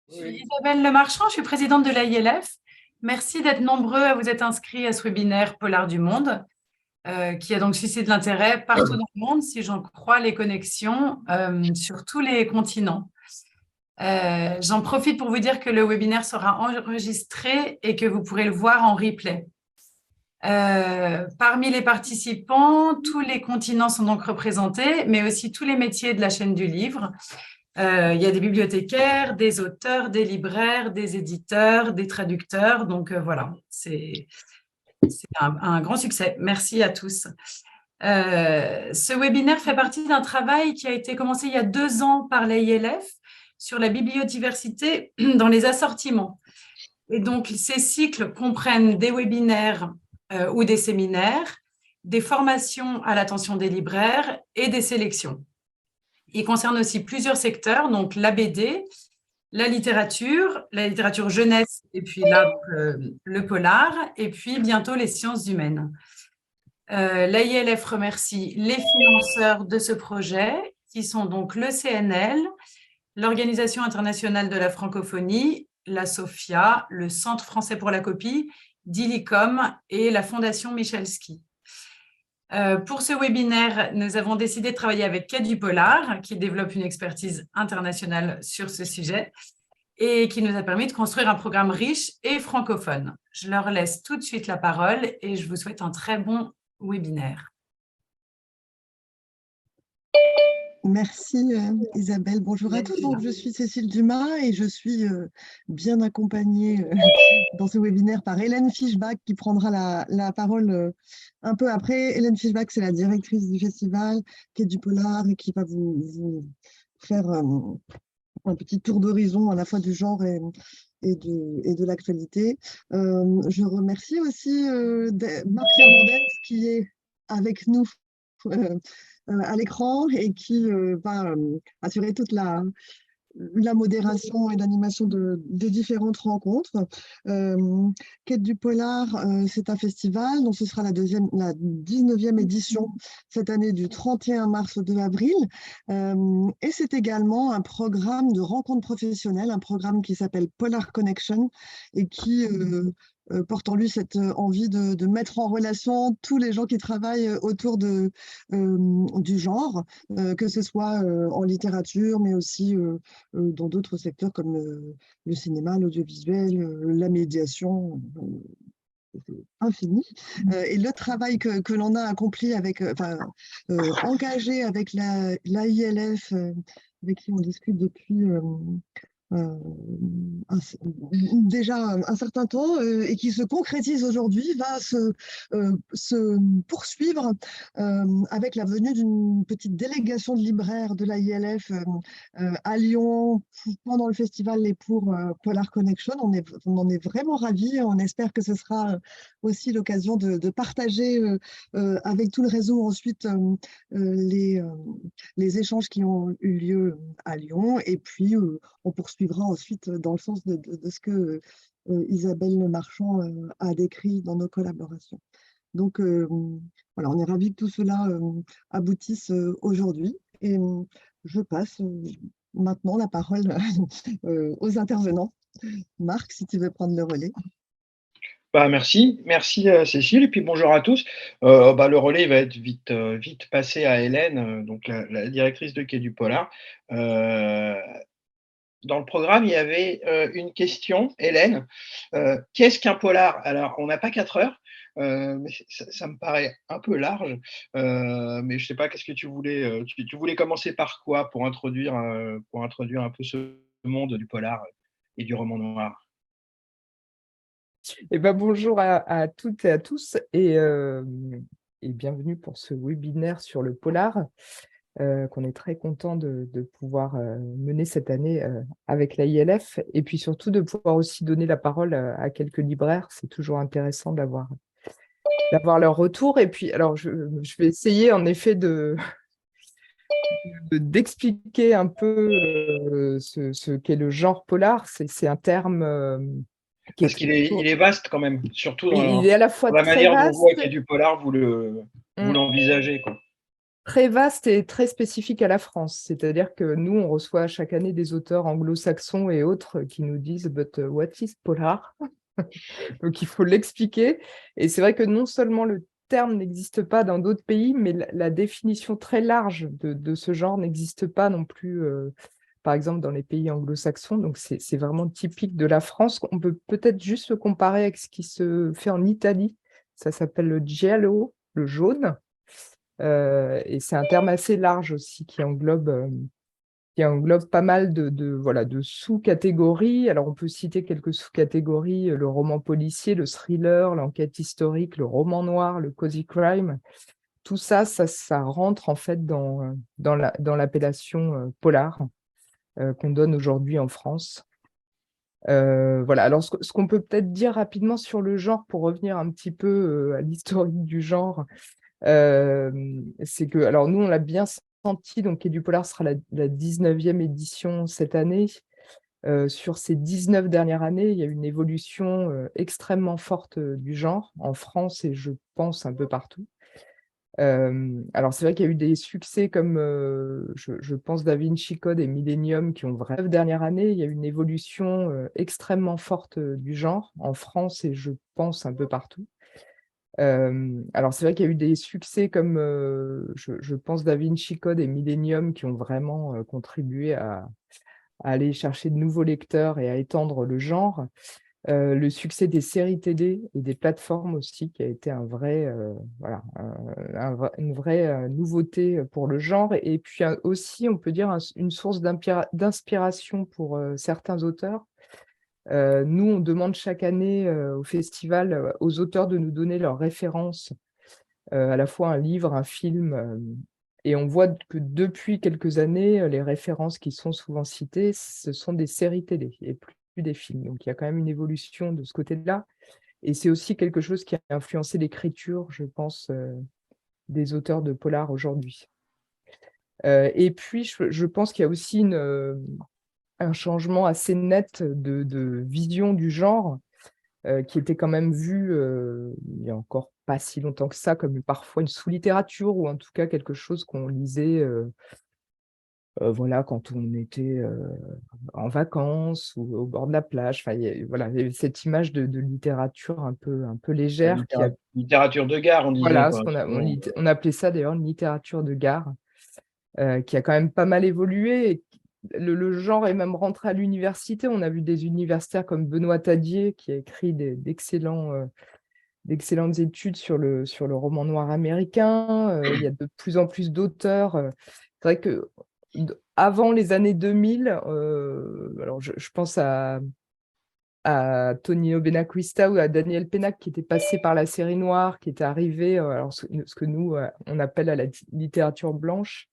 Je suis Oui. Isabelle Lemarchand, je suis présidente de l'AILF. Merci d'être nombreux à vous être inscrits à ce webinaire Polar du Monde, qui a donc suscité de l'intérêt partout dans le monde, si j'en crois les connexions, sur tous les continents. J'en profite pour vous dire que le webinaire sera enregistré et que vous pourrez le voir en replay. Parmi les participants, tous les continents sont donc représentés, mais aussi tous les métiers de la chaîne du livre. Il y a des bibliothécaires, des auteurs, des libraires, des éditeurs, des traducteurs. Donc voilà, c'est un grand succès. Merci à tous. Ce webinaire fait partie d'un travail qui a été commencé il y a 2 ans par l'AILF sur la bibliodiversité dans les assortiments. Et donc, ces cycles comprennent des webinaires ou des séminaires, des formations à l'attention des libraires et des sélections. Il concerne aussi plusieurs secteurs, donc la BD, la littérature jeunesse, et puis là, le polar, et puis bientôt les sciences humaines. L'AILF remercie les financeurs de ce projet, qui sont donc le CNL, l'Organisation internationale de la francophonie, la SOFIA, le Centre français pour la copie, DILICOM et la Fondation Michalski. Pour ce webinaire, nous avons décidé de travailler avec Quai du Polar, qui développe une expertise internationale sur ce sujet et qui nous a permis de construire un programme riche et francophone. Je leur laisse tout de suite la parole et je vous souhaite un très bon webinaire. Merci Isabelle. Bonjour à tous. Donc, je suis Cécile Dumas et je suis bien accompagnée dans ce webinaire par Hélène Fischbach qui prendra la parole un peu après. Hélène Fischbach, c'est la directrice du festival Quai du Polar et qui va vous faire un petit tour d'horizon à la fois du genre et de l'actualité. Je remercie aussi Marc Fernandez qui est avec nous à l'écran et qui va assurer toute la modération et l'animation de différentes rencontres. Quête du Polar, c'est un festival dont ce sera la 19e édition cette année du 31 mars au 2 avril. Et c'est également un programme de rencontres professionnelles, un programme qui s'appelle Polar Connection et qui porte en lui cette envie de mettre en relation tous les gens qui travaillent autour du genre, que ce soit en littérature, mais aussi dans d'autres secteurs comme le cinéma, l'audiovisuel, la médiation, infini. Et le travail que l'on a accompli engagé avec l'AILF, avec qui on discute depuis déjà un certain temps et qui se concrétise aujourd'hui, va se poursuivre avec la venue d'une petite délégation de libraires de l'AILF à Lyon pendant le festival et pour Polar Connection. On en est vraiment ravis. On espère que ce sera aussi l'occasion de partager avec tout le réseau ensuite les échanges qui ont eu lieu à Lyon. Et puis, on poursuivra ensuite dans le sens de ce que Isabelle Lemarchand a décrit dans nos collaborations. Donc, voilà, on est ravis que tout cela aboutisse aujourd'hui. Et je passe maintenant la parole aux intervenants. Marc, si tu veux prendre le relais. Merci Cécile, et puis bonjour à tous. Le relais va être vite passé à Hélène, donc la directrice de Quai du Polar. Dans le programme, il y avait une question, Hélène. Qu'est-ce qu'un polar? Alors, on n'a pas 4 heures, mais ça me paraît un peu large. Mais je ne sais pas, qu'est-ce que tu voulais tu voulais commencer par quoi pour introduire un peu ce monde du polar et du roman noir? Bonjour à toutes et à tous et bienvenue pour ce webinaire sur le polar qu'on est très content de pouvoir mener cette année avec l'AILF et puis surtout de pouvoir aussi donner la parole à quelques libraires. C'est toujours intéressant d'avoir leur retour. Et puis, alors, je vais essayer en effet d'expliquer un peu ce qu'est le genre polar. C'est un terme Parce qu'il est vaste quand même, surtout il est à la fois dans la très manière dont vous, vaste. avec du polar, vous l'envisagez, quoi. très vaste et très spécifique à la France. C'est-à-dire que nous, on reçoit chaque année des auteurs anglo-saxons et autres qui nous disent « But what is polar ?» Donc, il faut l'expliquer. Et c'est vrai que non seulement le terme n'existe pas dans d'autres pays, mais la définition très large de ce genre n'existe pas non plus, par exemple, dans les pays anglo-saxons. Donc, c'est vraiment typique de la France. On peut peut-être juste le comparer avec ce qui se fait en Italie. Ça s'appelle le giallo, le jaune. Et c'est un terme assez large aussi qui englobe pas mal voilà, de sous-catégories. Alors, on peut citer quelques sous-catégories, le roman policier, le thriller, l'enquête historique, le roman noir, le cozy crime. Tout ça, ça rentre en fait dans l'appellation polar qu'on donne aujourd'hui en France. Voilà. Alors, ce qu'on peut peut-être dire rapidement sur le genre, pour revenir un petit peu à l'historique du genre, c'est que, alors nous, on l'a bien senti, donc Quai du Polar sera la 19e édition cette année. Sur ces 19 dernières années, il y a eu une évolution extrêmement forte du genre en France et je pense un peu partout. Alors c'est vrai qu'il y a eu des succès comme, je pense, Da Vinci Code et Millennium qui ont vraiment dernière année, il y a eu une évolution extrêmement forte du genre en France et je pense un peu partout. Alors c'est vrai qu'il y a eu des succès comme, je pense, Da Vinci Code et Millennium qui ont vraiment contribué à aller chercher de nouveaux lecteurs et à étendre le genre. Le succès des séries télé et des plateformes aussi, qui a été un vrai, voilà, une vraie nouveauté pour le genre. Et puis aussi, on peut dire, une source d'inspiration pour certains auteurs. Nous, on demande chaque année au festival aux auteurs de nous donner leurs références, à la fois un livre, un film, et on voit que depuis quelques années, les références qui sont souvent citées, ce sont des séries télé et plus des films. Donc il y a quand même une évolution de ce côté-là. Et c'est aussi quelque chose qui a influencé l'écriture, je pense, des auteurs de polar aujourd'hui. Et puis, je pense qu'il y a aussi un changement assez net de vision du genre, qui était quand même vu, il y a encore pas si longtemps que ça, comme parfois une sous-littérature ou en tout cas quelque chose qu'on lisait, voilà, quand on était en vacances ou au bord de la plage. Enfin, voilà, il y avait cette image de littérature un peu La légère qui a, littérature de gare, on disait, voilà, quoi, souvent. on appelait ça d'ailleurs une littérature de gare, qui a quand même pas mal évolué. Et le genre est même rentré à l'université. On a vu des universitaires comme Benoît Tadier qui a écrit d'excellentes études sur le roman noir américain. Il y a de plus en plus d'auteurs. C'est vrai que avant les années 2000, alors je pense à Tonino Benacquista ou à Daniel Pennac qui était passé par la série noire, qui était arrivé, alors ce que nous, on appelle à la littérature blanche,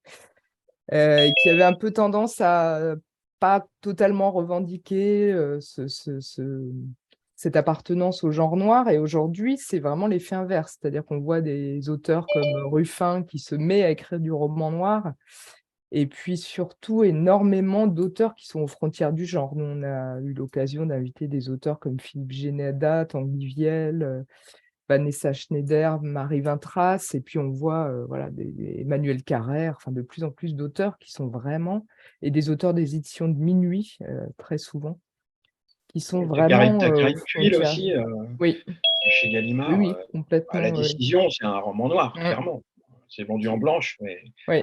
et qui avait un peu tendance à pas totalement revendiquer cette appartenance au genre noir. Et aujourd'hui, c'est vraiment l'effet inverse. C'est-à-dire qu'on voit des auteurs comme Ruffin qui se met à écrire du roman noir. Et puis surtout, énormément d'auteurs qui sont aux frontières du genre. Nous, on a eu l'occasion d'inviter des auteurs comme Philippe Généada, Tanguy Viel, Vanessa Schneider, Marie Vintras, et puis on voit voilà, Emmanuel Carrère, enfin de plus en plus d'auteurs qui sont vraiment, et des auteurs des éditions de Minuit, très souvent, qui sont vraiment Carine aux Tuile frontières. aussi, Oui, chez oui, Gallimard. oui, La complètement. Oui. décision, c'est un roman noir, Mm. clairement. C'est vendu en blanche, mais Oui.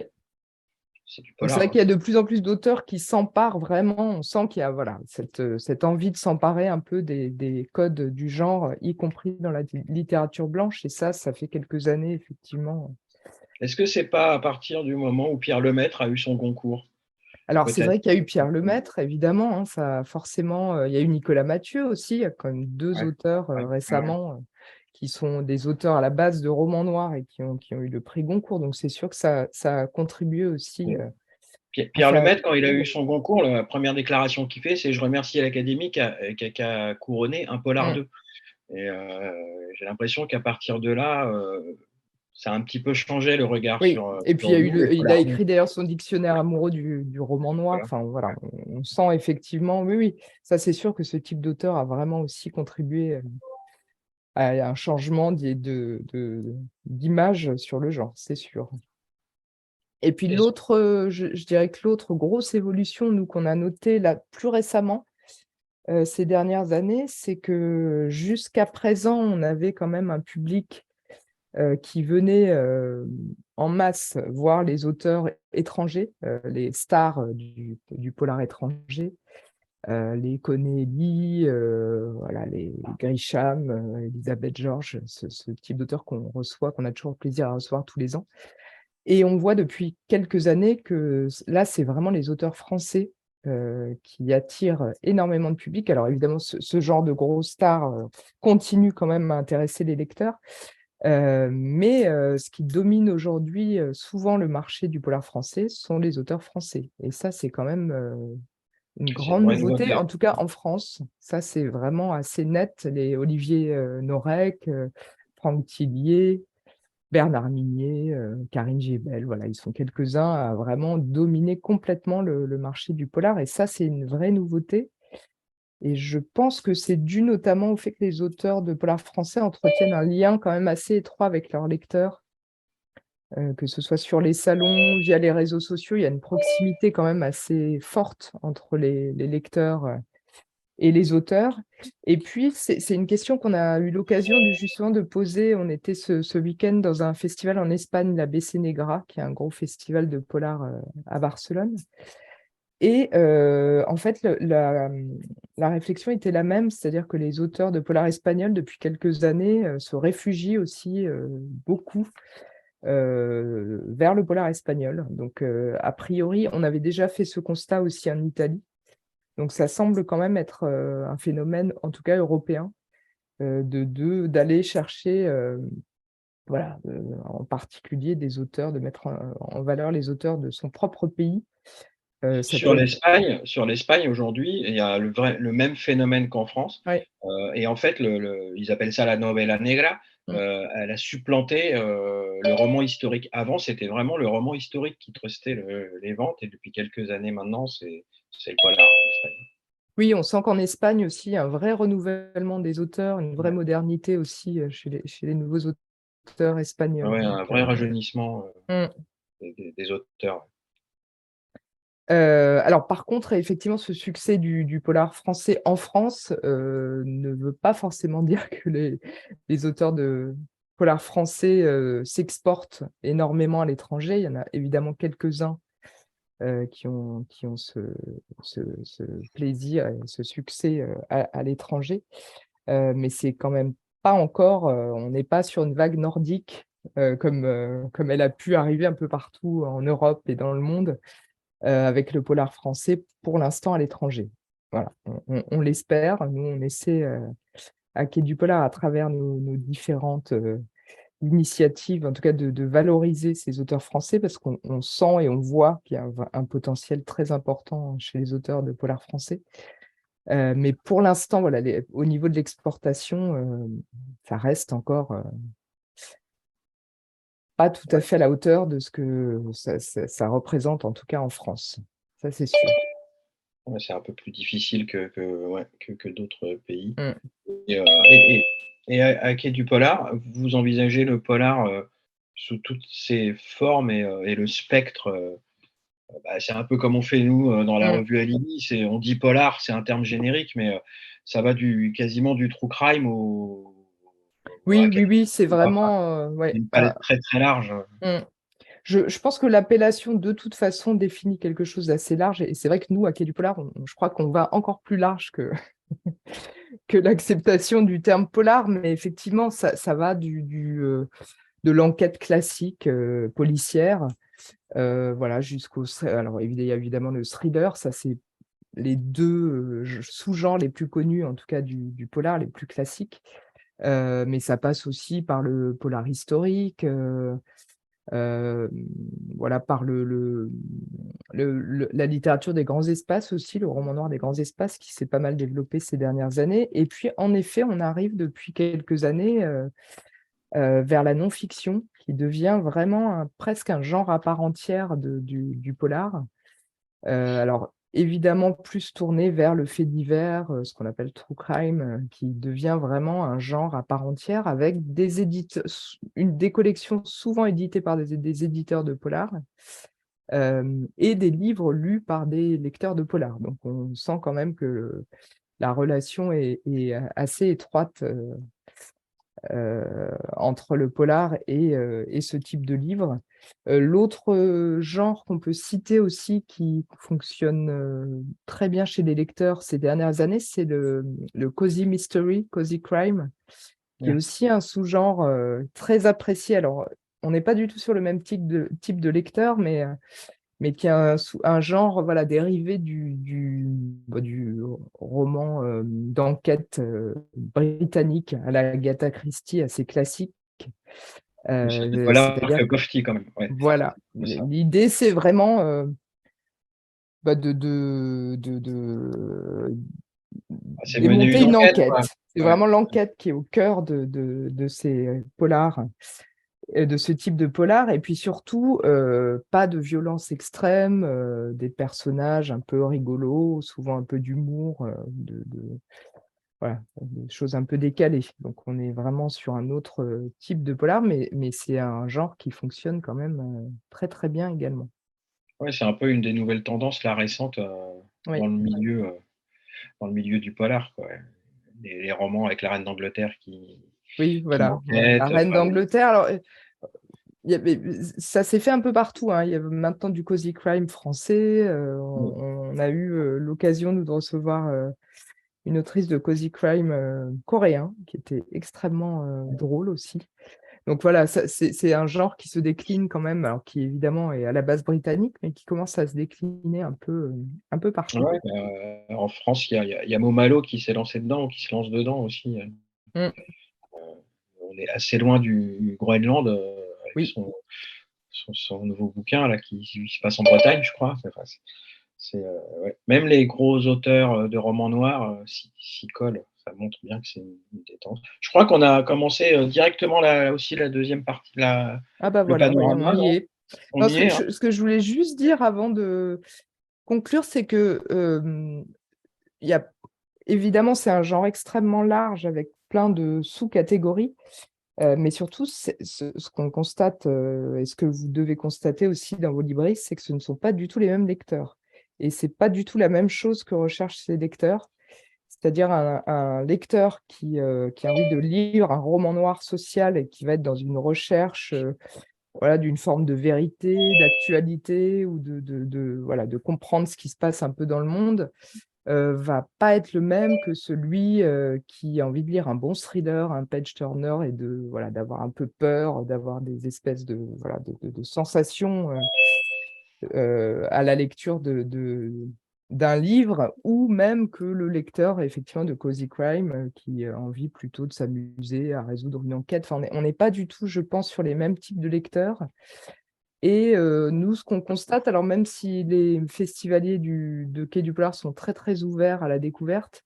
c'est du Donc c'est vrai polar. qu'il y a de plus en plus d'auteurs qui s'emparent vraiment, on sent qu'il y a voilà, cette envie de s'emparer un peu des codes du genre, y compris dans la littérature blanche, et ça fait quelques années, effectivement. Est-ce que c'est pas à partir du moment où Pierre Lemaitre a eu son Goncourt? Alors c'est Peut-être. vrai qu'il y a eu Pierre Lemaitre, évidemment, hein, ça forcément, il y a eu Nicolas Mathieu aussi, il y a quand même deux Ouais, auteurs ouais, ouais. récemment qui sont des auteurs à la base de romans noirs et qui ont eu le prix Goncourt, donc c'est sûr que ça a contribué aussi à Pierre faire. Lemaitre, quand il a eu son Goncourt, la première déclaration qu'il fait, c'est « Je remercie l'Académie qui a couronné un polar Mm. 2 ». Et j'ai l'impression qu'à partir de là, ça a un petit peu changé le regard Oui, et puis sur nous, les il a polars. écrit d'ailleurs son dictionnaire amoureux du roman noir. Voilà. Enfin voilà, on sent effectivement, oui, oui, ça c'est sûr que ce type d'auteur a vraiment aussi contribué à un changement d'image sur le genre, c'est sûr. Et puis l'autre, je dirais que l'autre grosse évolution, nous, qu'on a notée là plus récemment, ces dernières années, c'est que jusqu'à présent, on avait quand même un public qui venait en masse voir les auteurs étrangers, les stars du polar étranger, les Connelly, voilà, les Grisham, Elisabeth Georges, ce type d'auteurs qu'on reçoit, qu'on a toujours plaisir à recevoir tous les ans. Et on voit depuis quelques années que là, c'est vraiment les auteurs français qui attirent énormément de public. Alors évidemment, ce genre de grosses stars continue quand même à intéresser les lecteurs. Mais ce qui domine aujourd'hui souvent le marché du polar français sont les auteurs français. Et ça, c'est quand même une C'est une grande vraie nouveauté, nouveauté. en tout cas en France. Ça, c'est vraiment assez net. Les Olivier Norek, Franck Tillier, Bernard Minier, Karine Gébel, voilà, ils sont quelques-uns à vraiment dominer complètement le marché du polar. Et ça, c'est une vraie nouveauté. Et je pense que c'est dû notamment au fait que les auteurs de polar français entretiennent un lien quand même assez étroit avec leurs lecteurs, que ce soit sur les salons, via les réseaux sociaux. Il y a une proximité quand même assez forte entre les lecteurs et les auteurs. Et puis, c'est une question qu'on a eu l'occasion justement de poser. On était ce week-end dans un festival en Espagne, la BC Negra, qui est un gros festival de polar à Barcelone. Et en fait, la réflexion était la même, c'est-à-dire que les auteurs de polar espagnol, depuis quelques années, se réfugient aussi beaucoup vers le polar espagnol. Donc, a priori, on avait déjà fait ce constat aussi en Italie. Donc, ça semble quand même être un phénomène, en tout cas européen, d'aller chercher, voilà, en particulier des auteurs, de mettre en valeur les auteurs de son propre pays. Ça peut être... Sur l'Espagne aujourd'hui, il y a le même phénomène qu'en France. Ouais. Et en fait, ils appellent ça la novela negra. Elle a supplanté le roman historique. Avant, c'était vraiment le roman historique qui trustait les ventes. Et depuis quelques années maintenant, c'est le polar en Espagne. Oui, on sent qu'en Espagne aussi, il y a un vrai renouvellement des auteurs, une vraie Ouais. modernité aussi chez les nouveaux auteurs espagnols. Ouais, un Donc, vrai rajeunissement mm. des auteurs. Alors, par contre, effectivement, ce succès du polar français en France ne veut pas forcément dire que les auteurs de polar français s'exportent énormément à l'étranger. Il y en a évidemment quelques-uns qui ont ce plaisir et ce succès à l'étranger. Mais c'est quand même pas encore, on n'est pas sur une vague nordique comme elle a pu arriver un peu partout en Europe et dans le monde. Avec le polar français pour l'instant à l'étranger. Voilà, on l'espère. Nous, on essaie à Quai du Polar, à travers nos différentes initiatives, en tout cas de valoriser ces auteurs français, parce qu'on sent et on voit qu'il y a un potentiel très important chez les auteurs de polar français. Mais pour l'instant, voilà, au niveau de l'exportation, ça reste encore pas tout à fait à la hauteur de ce que ça représente, en tout cas en France. Ça, c'est sûr. Ouais, c'est un peu plus difficile que d'autres pays. Mm. Et à Quai du Polar, vous envisagez le polar sous toutes ses formes et le spectre. Bah, c'est un peu comme on fait nous dans la Mm. revue Alibi. On dit polar, c'est un terme générique, mais ça va quasiment du true crime Oui, c'est enfin, vraiment ouais, une palette très très large. mm. Je pense que l'appellation, de toute façon, définit quelque chose d'assez large. Et c'est vrai que nous, à Quai du Polar, je crois qu'on va encore plus large que l'acceptation du terme polar. Mais effectivement, ça va de l'enquête classique policière, voilà, alors, il y a évidemment le thriller, ça, c'est les deux sous-genres les plus connus, en tout cas du polar, les plus classiques. Mais ça passe aussi par le polar historique, voilà, par la littérature des grands espaces aussi, le roman noir des grands espaces qui s'est pas mal développé ces dernières années. Et puis, en effet, on arrive depuis quelques années vers la non-fiction, qui devient vraiment presque un genre à part entière du polar. Alors, évidemment, plus tourné vers le fait divers, ce qu'on appelle true crime, qui devient vraiment un genre à part entière, avec des collections souvent éditées par des éditeurs de polar, et des livres lus par des lecteurs de polar. Donc, on sent quand même que la relation est assez étroite entre le polar et ce type de livre. L'autre genre qu'on peut citer aussi qui fonctionne très bien chez les lecteurs ces dernières années, c'est le cozy mystery, cozy crime, qui est Ouais. aussi un sous-genre très apprécié. Alors, on n'est pas du tout sur le même type de lecteur, mais qui est un genre voilà, dérivé du roman d'enquête britannique à la Agatha Christie, assez classique. C'est des polars C'est-à-dire, Kafkaovski quand même. Ouais, voilà, c'est ça. l'idée, c'est vraiment de C'est mener démonter une une enquête, quoi. enquête. C'est Ouais. vraiment l'enquête qui est au cœur de ces polars, de ce type de polar, et puis surtout, pas de violence extrême, des personnages un peu rigolos, souvent un peu d'humour, voilà, des choses un peu décalées. Donc on est vraiment sur un autre type de polar, mais c'est un genre qui fonctionne quand même très très bien également. Ouais, c'est un peu une des nouvelles tendances, là, récentes, Oui, dans le milieu du polar, quoi, ouais. Les romans avec la reine d'Angleterre oui, qui voilà. La enquête, reine enfin, d'Angleterre, alors ça s'est fait un peu partout, hein. Il y a maintenant du cozy crime français. On a eu l'occasion, nous, de recevoir une autrice de cozy crime coréen, qui était extrêmement drôle aussi. Donc voilà, c'est un genre qui se décline quand même, alors qui évidemment est à la base britannique, mais qui commence à se décliner un peu partout. ouais, en France, il y a Momalo qui s'est lancé dedans, ou qui se lance dedans aussi. Mm, On est assez loin du Groenland, avec oui. son nouveau bouquin là, qui se passe en Bretagne, je crois. Enfin, ouais. Même les gros auteurs de romans noirs s'y collent. Ça montre bien que c'est une détente. Je crois qu'on a commencé directement aussi la deuxième partie, Ah bah le voilà, oui, on panorama, y non? est. On Non, y est, hein? ce que je voulais juste dire avant de conclure, c'est que il y a évidemment, c'est un genre extrêmement large avec plein de sous-catégories, mais surtout, ce qu'on constate, et ce que vous devez constater aussi dans vos librairies, c'est que ce ne sont pas du tout les mêmes lecteurs, et c'est pas du tout la même chose que recherchent ces lecteurs. C'est-à-dire un lecteur qui a envie de lire un roman noir social et qui va être dans une recherche, voilà, d'une forme de vérité, d'actualité, ou voilà, de comprendre ce qui se passe un peu dans le monde, va pas être le même que celui qui a envie de lire un bon thriller, un page turner, et voilà, d'avoir un peu peur, d'avoir des espèces voilà, de sensations à la lecture d'un livre, ou même que le lecteur effectivement de cozy crime qui a envie plutôt de s'amuser à résoudre une enquête. Enfin, on n'est pas du tout, je pense, sur les mêmes types de lecteurs. Et nous, ce qu'on constate, alors même si les festivaliers de Quai du Polar sont très très ouverts à la découverte,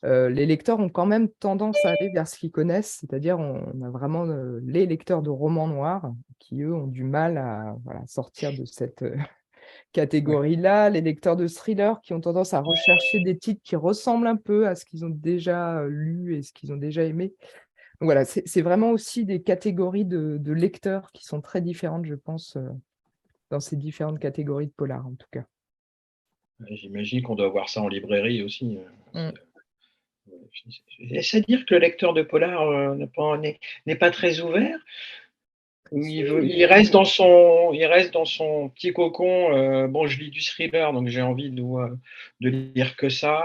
les lecteurs ont quand même tendance à aller vers ce qu'ils connaissent, c'est-à-dire on a vraiment les lecteurs de romans noirs qui, eux, ont du mal à voilà, sortir de cette Ouais. catégorie-là, les lecteurs de thrillers qui ont tendance à rechercher des titres qui ressemblent un peu à ce qu'ils ont déjà lu et ce qu'ils ont déjà aimé. Donc voilà, c'est vraiment aussi des catégories de lecteurs qui sont très différentes, je pense, dans ces différentes catégories de polar, en tout cas. J'imagine qu'on doit voir ça en librairie aussi. Mm. Est-ce à dire que le lecteur de polar n'est pas très ouvert? Il reste dans son petit cocon. Bon, je lis du thriller, donc j'ai envie de lire que ça.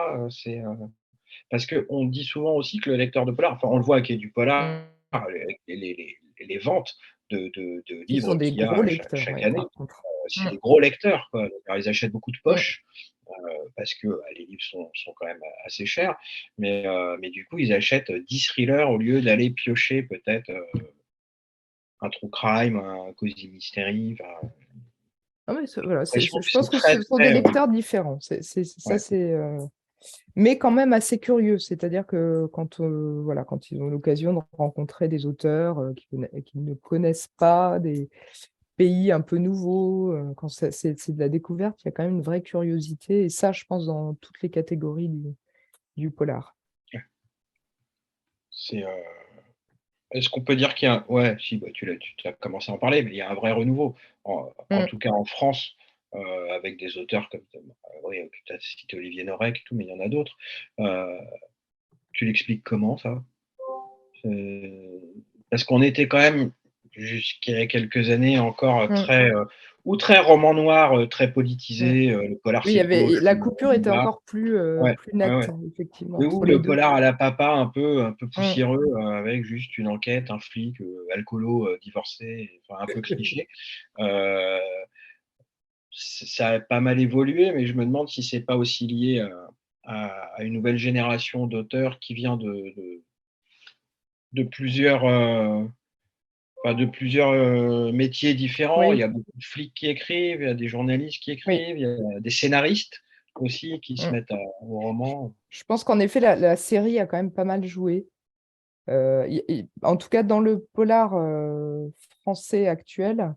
Parce qu'on dit souvent aussi que le lecteur de polar, enfin, on le voit qu'il y a du polar, Mm. avec les ventes de Ce sont livres des qu'il y gros a lecteurs, chaque ouais, année, par contre. c'est Mm. des gros lecteurs, quoi. Alors, ils achètent beaucoup de Mm. poches, parce que les livres sont quand même assez chers, mais du coup, ils achètent 10 thrillers au lieu d'aller piocher peut-être un true crime, un cozy mystery. Enfin, Ah oui, voilà, j'ai l'impression je qu'ils sont pense que très, ce sont des très. lecteurs différents. Ça, Ouais. c'est mais quand même assez curieux. C'est-à-dire que voilà, quand ils ont l'occasion de rencontrer des auteurs qui ne connaissent pas, des pays un peu nouveaux, quand c'est de la découverte, il y a quand même une vraie curiosité. Et ça, je pense, dans toutes les catégories du polar. C'est, Est-ce qu'on peut dire qu'il y a ouais, si, bah, tu as commencé à en parler, mais il y a un vrai renouveau, en Mm. tout cas en France, avec des auteurs comme, oui, tu as cité Olivier Norek et tout, mais il y en a d'autres. Tu l'expliques comment, ça? Parce qu'on était quand même, jusqu'il y a quelques années encore, très roman noir, très politisé, le polar Oui, il y psychologique, avait, la coupure était là. encore plus, Ouais, plus ouais, nette, ouais. effectivement, Et entre où les le deux. polar à la papa, un peu Mm. poussiéreux, avec juste une enquête, un flic, alcoolo, divorcé, enfin un peu cliché. Ça a pas mal évolué, mais je me demande si c'est pas aussi lié à une nouvelle génération d'auteurs qui vient de plusieurs, de plusieurs métiers différents. Il y Oui, a beaucoup de flics qui écrivent, il y a des journalistes qui oui. écrivent, il y a des scénaristes aussi qui se Mm. mettent au roman. Je pense qu'en effet, la série a quand même pas mal joué. En tout cas, dans le polar français actuel,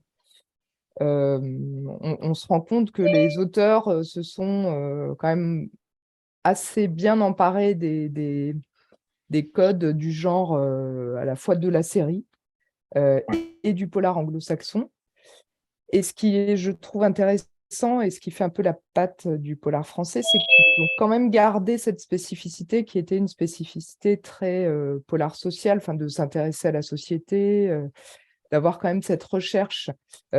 on se rend compte que les auteurs se sont quand même assez bien emparés des codes du genre à la fois de la série Ouais, et du polar anglo-saxon. Et ce qui est, je trouve, intéressant et ce qui fait un peu la patte du polar français, c'est qu'ils ont quand même gardé cette spécificité qui était une spécificité très polar sociale, enfin de s'intéresser à la société, d'avoir quand même cette recherche.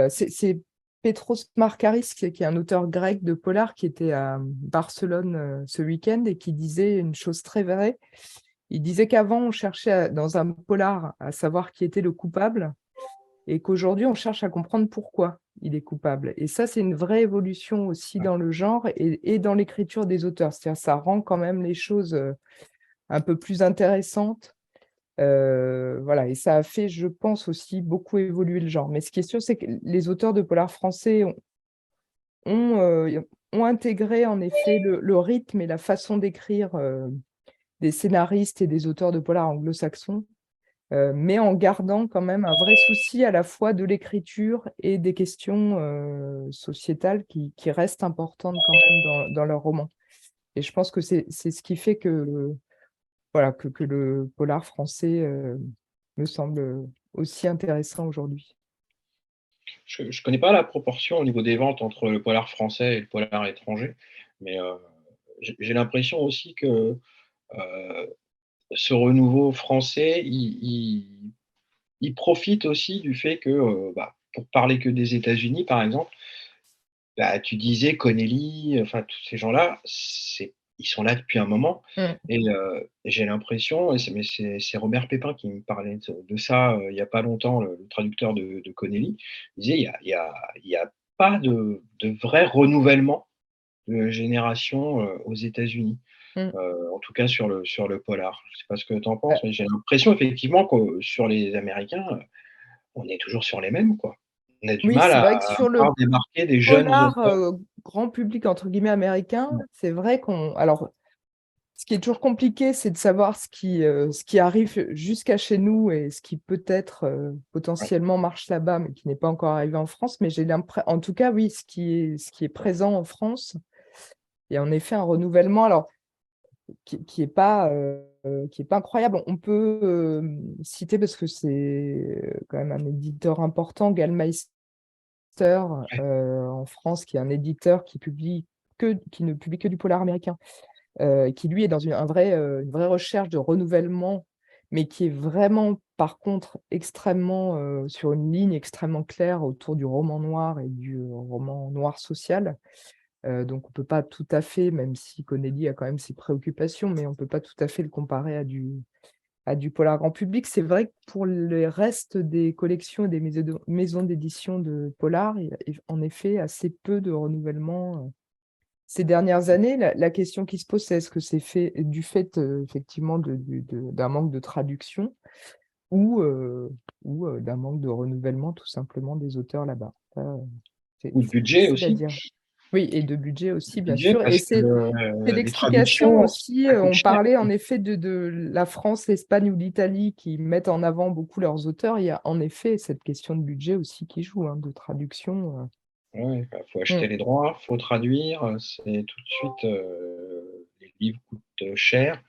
C'est Petros Markaris, qui est un auteur grec de polar, qui était à Barcelone ce week-end et qui disait une chose très vraie. Il disait qu'avant, on cherchait dans un polar à savoir qui était le coupable et qu'aujourd'hui, on cherche à comprendre pourquoi il est coupable. Et ça, c'est une vraie évolution aussi ouais. dans le genre et dans l'écriture des auteurs. C'est-à-dire ça rend quand même les choses un peu plus intéressantes. Voilà, et ça a fait, je pense, aussi beaucoup évoluer le genre. Mais ce qui est sûr, c'est que les auteurs de polar français ont intégré en effet le rythme et la façon d'écrire des scénaristes et des auteurs de polar anglo-saxons, mais en gardant quand même un vrai souci à la fois de l'écriture et des questions sociétales qui restent importantes quand même dans leurs romans. Et je pense que c'est ce qui fait que, voilà, que le polar français me semble aussi intéressant aujourd'hui. Je ne connais pas la proportion au niveau des ventes entre le polar français et le polar étranger, mais j'ai l'impression aussi que ce renouveau français, il profite aussi du fait que, pour parler que des États-Unis, par exemple, tu disais Connelly, enfin tous ces gens-là, ils sont là depuis un moment Mm. et j'ai l'impression, et c'est Robert Pépin qui me parlait de ça, il y a pas longtemps, le traducteur de Connelly. Il disait: il y a pas de vrai renouvellement de génération, aux États-Unis, Mm. en tout cas sur le polar. Je sais pas ce que tu en Euh, penses, mais j'ai l'impression effectivement que sur les Américains, on est toujours sur les mêmes, quoi. On a du Oui, mal c'est à vrai que sur le voir débarquer des jeunes polar auteurs. grand public, entre guillemets, américain, Ouais, c'est vrai qu'on... Alors, ce qui est toujours compliqué, c'est de savoir ce qui arrive jusqu'à chez nous et ce qui peut-être ouais. potentiellement marche là-bas, mais qui n'est pas encore arrivé en France. Mais j'ai l'impression, en tout cas, oui, ce qui est présent en France, il y a en effet un renouvellement, alors qui est pas incroyable. On peut citer, parce que c'est quand même un éditeur important, Gallmeister en France, qui est un éditeur qui ne publie que du polar américain, qui lui est dans une vraie recherche de renouvellement, mais qui est vraiment, par contre, extrêmement sur une ligne extrêmement claire autour du roman noir et du roman noir social. Donc on ne peut pas tout à fait, même si Connelly a quand même ses préoccupations, mais on ne peut pas tout à fait le comparer à du polar grand public. C'est vrai que pour les restes des collections et des maisons d'édition de polar, il y a en effet assez peu de renouvellement ces dernières années. La question qui se pose, c'est est-ce que c'est fait du fait effectivement d'un manque de traduction ou, d'un manque de renouvellement tout simplement des auteurs là-bas. Ça, Ou de c'est budget difficile à aussi. dire. Oui, et de budget aussi, bien Budget sûr. Et parce que, c'est les l'explication traductions, aussi. ça coûte On cher. parlait en effet de la France, l'Espagne ou l'Italie qui mettent en avant beaucoup leurs auteurs. Il y a en effet cette question de budget aussi qui joue, hein, de traduction. Ouais, faut acheter Mm. les droits, faut traduire, c'est tout de suite, les livres coûtent, cher.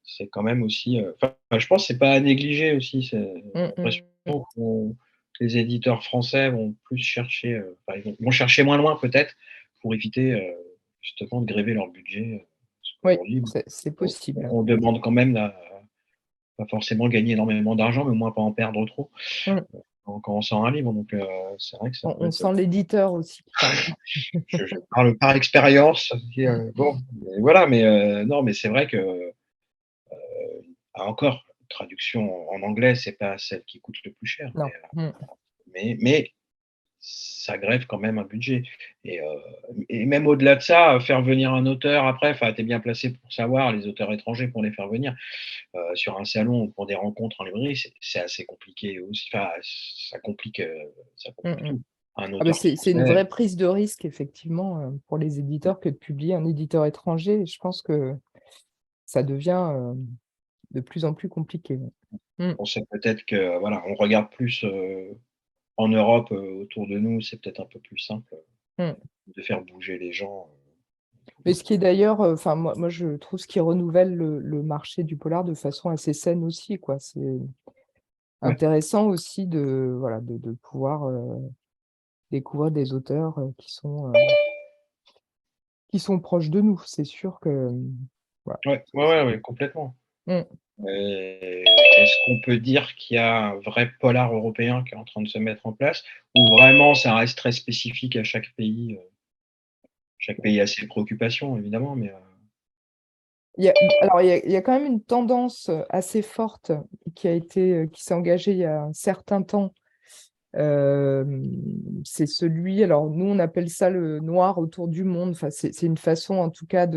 C'est quand même aussi, enfin, je pense que c'est pas à négliger aussi, c'est Mm, l'impression mm. qu'on les éditeurs français vont plus chercher, ils vont chercher moins loin peut-être pour éviter justement de gréver leur budget. Oui, Aujourd'hui, c'est possible. on demande quand même pas forcément gagner énormément d'argent, mais au moins pas en perdre trop Mm. quand on sort un livre. Donc, c'est vrai que ça peut On être. sent l'éditeur aussi qui parle. Je parle par expérience. Bon, mais voilà, mais non, mais c'est vrai que encore, traduction en anglais, c'est pas celle qui coûte le plus cher, Non. mais ça grève quand même un budget. Et même au-delà de ça, faire venir un auteur après, enfin, tu es bien placé pour savoir les auteurs étrangers pour les faire venir sur un salon ou pour des rencontres en librairie, c'est assez compliqué aussi. Enfin, ça complique tout. Un Ah bah auteur c'est une français, vraie prise de risque, effectivement, pour les éditeurs que de publier un éditeur étranger. Je pense que ça devient de plus en plus compliqué. on sait peut-être que voilà, on regarde plus en Europe autour de nous, c'est peut-être un peu plus simple Mm. de faire bouger les gens. Mais ce qui est d'ailleurs, enfin moi je trouve ce qui renouvelle le marché du polar de façon assez saine aussi, quoi. C'est Ouais. intéressant aussi de voilà de pouvoir découvrir des auteurs qui sont proches de nous. C'est sûr que voilà. Ouais, complètement. Mm. Est-ce qu'on peut dire qu'il y a un vrai polar européen qui est en train de se mettre en place, ou vraiment ça reste très spécifique à chaque pays? Chaque pays a ses préoccupations évidemment, mais Il y a quand même une tendance assez forte qui s'est engagée il y a un certain temps. C'est celui, alors nous on appelle ça le noir autour du monde. Enfin, c'est une façon en tout cas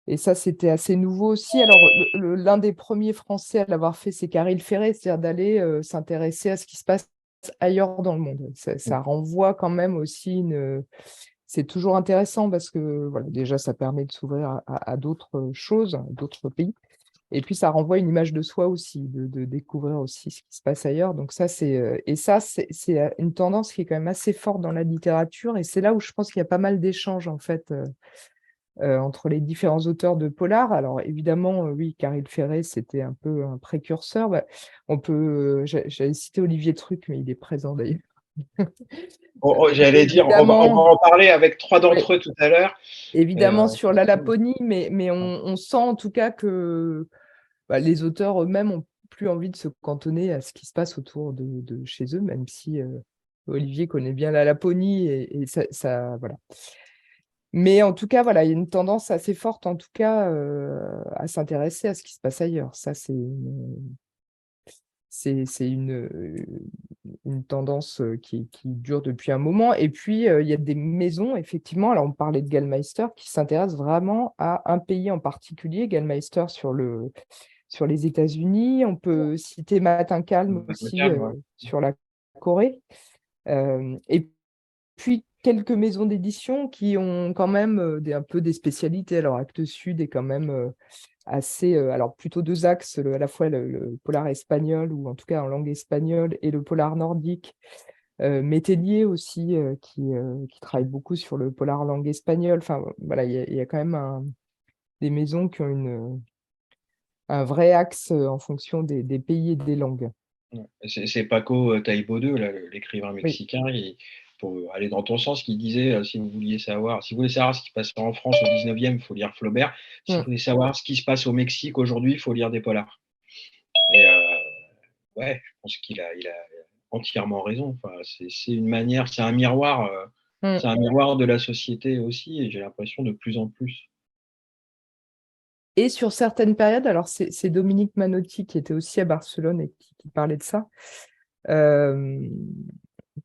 et ça c'était assez nouveau aussi. Alors l'un des premiers Français à l'avoir fait, c'est Caril Ferret, c'est-à-dire d'aller s'intéresser à ce qui se passe ailleurs dans le monde. Ça renvoie quand même aussi c'est toujours intéressant parce que voilà, déjà ça permet de s'ouvrir à d'autres choses, d'autres pays. Et puis ça renvoie une image de soi aussi, de découvrir aussi ce qui se passe ailleurs. Donc ça, c'est une tendance qui est quand même assez forte dans la littérature. Et c'est là où je pense qu'il y a pas mal d'échanges en fait entre les différents auteurs de polar. Alors évidemment, oui, Caril Ferret, c'était un peu un précurseur. Bah, j'allais citer Olivier Truc, mais il est présent d'ailleurs. j'allais dire, on va en parler avec 3 d'entre eux tout à l'heure. Évidemment sur la Laponie, mais on sent en tout cas que les auteurs eux-mêmes n'ont plus envie de se cantonner à ce qui se passe autour de chez eux, même si Olivier connaît bien la Laponie et ça voilà. Mais en tout cas, voilà, il y a une tendance assez forte, en tout cas, à s'intéresser à ce qui se passe ailleurs. Ça, c'est une tendance qui dure depuis un moment. Et puis, il y a des maisons, effectivement, alors on parlait de Gallmeister, qui s'intéressent vraiment à un pays en particulier, Gallmeister sur les États-Unis. On peut citer Matin Calme aussi sur la Corée. Et puis, quelques maisons d'édition qui ont quand même un peu des spécialités. Alors, Actes Sud est quand même assez, alors plutôt deux axes, à la fois le polar espagnol, ou en tout cas en langue espagnole, et le polar nordique. Métellier aussi, qui travaille beaucoup sur le polar langue espagnole. Enfin, voilà, il y a quand même des maisons qui ont un vrai axe en fonction des pays et des langues. C'est Paco Taibo II, l'écrivain Oui. mexicain, pour aller dans ton sens, qui disait si vous voulez savoir ce qui se passe en France au 19e, il faut lire Flaubert. Si vous voulez savoir ce qui se passe au Mexique aujourd'hui, il faut lire des polars. Et ouais, je pense qu'il a entièrement raison. Enfin, c'est une manière, c'est un miroir de la société aussi, et j'ai l'impression de plus en plus. Et sur certaines périodes, alors c'est Dominique Manotti qui était aussi à Barcelone et qui parlait de ça.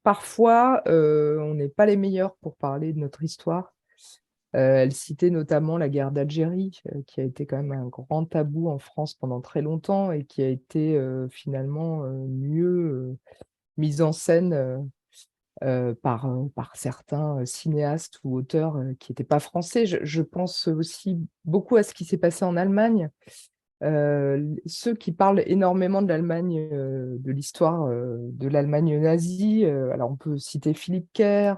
Parfois, on n'est pas les meilleurs pour parler de notre histoire. Elle citait notamment la guerre d'Algérie, qui a été quand même un grand tabou en France pendant très longtemps et qui a été finalement mieux mise en scène par certains cinéastes ou auteurs qui n'étaient pas français. Je pense aussi beaucoup à ce qui s'est passé en Allemagne. Ceux qui parlent énormément de l'Allemagne, de l'histoire de l'Allemagne nazie, alors on peut citer Philippe Kerr,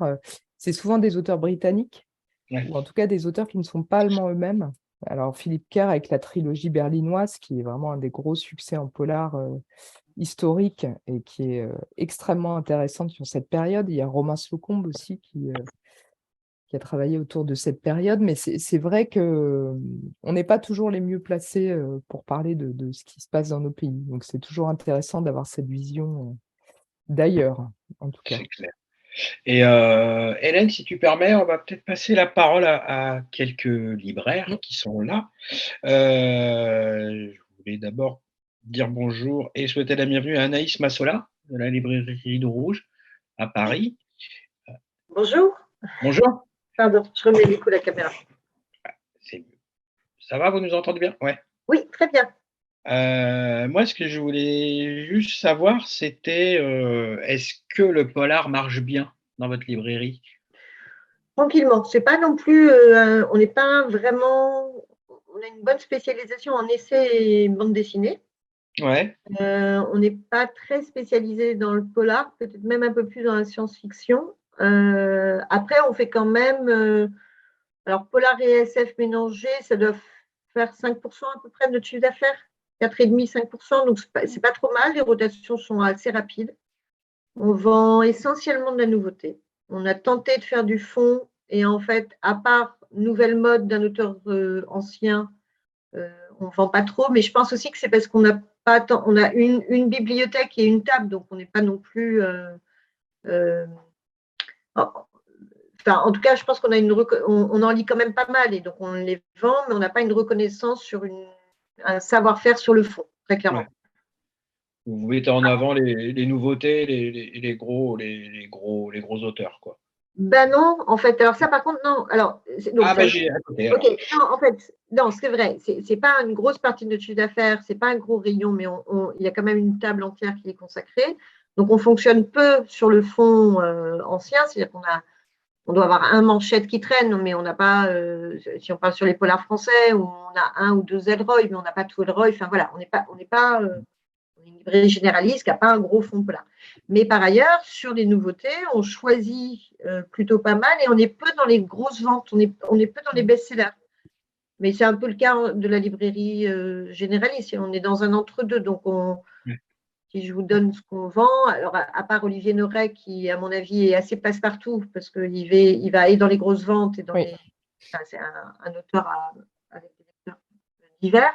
c'est souvent des auteurs britanniques, ou en tout cas des auteurs qui ne sont pas allemands eux-mêmes. Alors, Philippe Kerr avec la trilogie berlinoise, qui est vraiment un des gros succès en polar historique et qui est extrêmement intéressante sur cette période. Il y a Romain Slocombe aussi qui a travaillé autour de cette période, mais c'est vrai qu'on n'est pas toujours les mieux placés pour parler de ce qui se passe dans nos pays. Donc, c'est toujours intéressant d'avoir cette vision d'ailleurs, en tout cas. C'est clair. Et Hélène, si tu permets, on va peut-être passer la parole à quelques libraires qui sont là. Je voulais d'abord dire bonjour et souhaiter la bienvenue à Anaïs Massola de la librairie de Rouge à Paris. Bonjour. Bonjour. Pardon, je remets du coup la caméra. Ça va, vous nous entendez bien? Ouais. Oui, très bien. Moi, ce que je voulais juste savoir, c'était est-ce que le polar marche bien dans votre librairie? Tranquillement. C'est pas non plus, on n'est pas vraiment. On a une bonne spécialisation en essai et bande dessinée. Ouais. On n'est pas très spécialisé dans le polar, peut-être même un peu plus dans la science-fiction. Après, on fait quand même. Alors, polar et SF mélangés, ça doit faire 5% à peu près de notre chiffre d'affaires, 4,5-5%. Donc, c'est pas trop mal. Les rotations sont assez rapides. On vend essentiellement de la nouveauté. On a tenté de faire du fond et en fait, à part nouvelle mode d'un auteur ancien, on ne vend pas trop. Mais je pense aussi que c'est parce qu'on n'a pas tant, on a une bibliothèque et une table, donc on n'est pas non plus. Enfin, en tout cas, je pense qu'on a on en lit quand même pas mal et donc on les vend, mais on n'a pas une reconnaissance sur un savoir-faire sur le fond, très clairement. Ouais. Vous mettez en avant les nouveautés, les gros auteurs, quoi. Ben non, en fait, alors ça par contre, non. Alors, donc, j'ai à côté. Ok, non, en fait, non, c'est vrai, c'est pas une grosse partie de notre chiffre d'affaires, c'est pas un gros rayon, mais il y a quand même une table entière qui est consacrée. Donc, on fonctionne peu sur le fond ancien, c'est-à-dire on doit avoir un manchette qui traîne, mais on n'a pas, si on parle sur les polars français, où on a un ou deux Elroy, mais on n'a pas tout Elroy. Enfin voilà, on est une librairie généraliste qui n'a pas un gros fond polar. Mais par ailleurs, sur les nouveautés, on choisit plutôt pas mal et on est peu dans les grosses ventes, on est peu dans les best-sellers. Mais c'est un peu le cas de la librairie généraliste. On est dans un entre-deux, donc si je vous donne ce qu'on vend, alors à part Olivier Noret, qui, à mon avis, est assez passe-partout, parce qu'il va aller dans les grosses ventes et dans enfin, c'est un auteur avec des lecteurs divers.